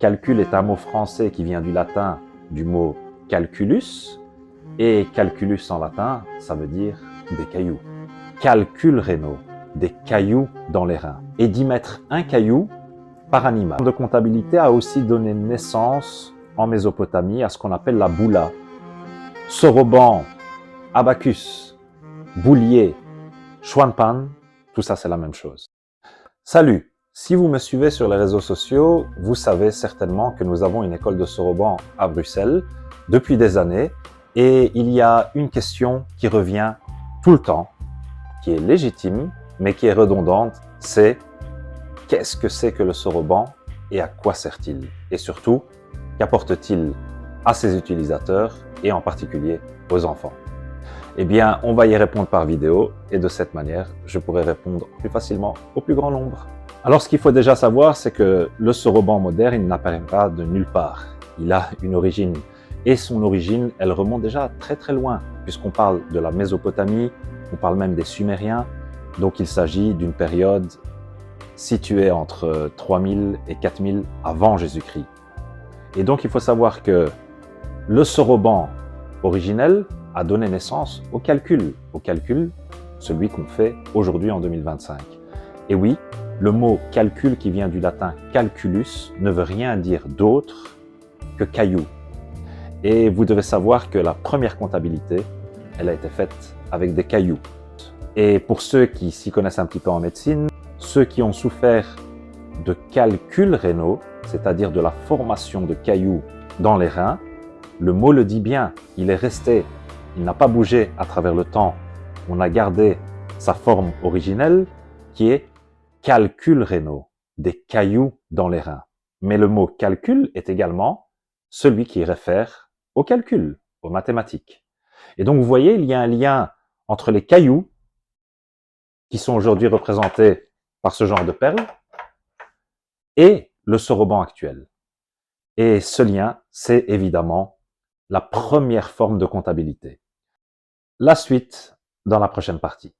Calcul est un mot français qui vient du latin du mot calculus, et calculus en latin, ça veut dire des cailloux. Calcul rénaux, des cailloux dans les reins. Et d'y mettre un caillou par animal. Le de comptabilité a aussi donné naissance en Mésopotamie à ce qu'on appelle la boula. Soroban, abacus, boulier, chuanpan, tout ça c'est la même chose. Salut! Si vous me suivez sur les réseaux sociaux, vous savez certainement que nous avons une école de soroban à Bruxelles depuis des années et il y a une question qui revient tout le temps, qui est légitime mais qui est redondante, c'est qu'est-ce que c'est que le soroban et à quoi sert-il? Et surtout, qu'apporte-t-il à ses utilisateurs et en particulier aux enfants? Eh bien, on va y répondre par vidéo et de cette manière, je pourrai répondre plus facilement au plus grand nombre. Alors, ce qu'il faut déjà savoir, c'est que le soroban moderne, il n'apparaît pas de nulle part. Il a une origine et son origine, elle remonte déjà très très loin puisqu'on parle de la Mésopotamie, on parle même des Sumériens. Donc, il s'agit d'une période située entre 3000 et 4000 avant Jésus-Christ. Et donc, il faut savoir que le soroban originel a donné naissance au calcul, celui qu'on fait aujourd'hui en 2025. Et oui, le mot calcul qui vient du latin calculus ne veut rien dire d'autre que caillou. Et vous devez savoir que la première comptabilité, elle a été faite avec des cailloux. Et pour ceux qui s'y connaissent un petit peu en médecine, ceux qui ont souffert de calculs rénaux, c'est-à-dire de la formation de cailloux dans les reins, le mot le dit bien, il est resté, il n'a pas bougé à travers le temps. On a gardé sa forme originelle qui est calculs rénaux, des cailloux dans les reins. Mais le mot calcul est également celui qui réfère au calcul, aux mathématiques. Et donc vous voyez, il y a un lien entre les cailloux qui sont aujourd'hui représentés par ce genre de perles et le soroban actuel. Et ce lien, c'est évidemment la première forme de comptabilité. La suite dans la prochaine partie.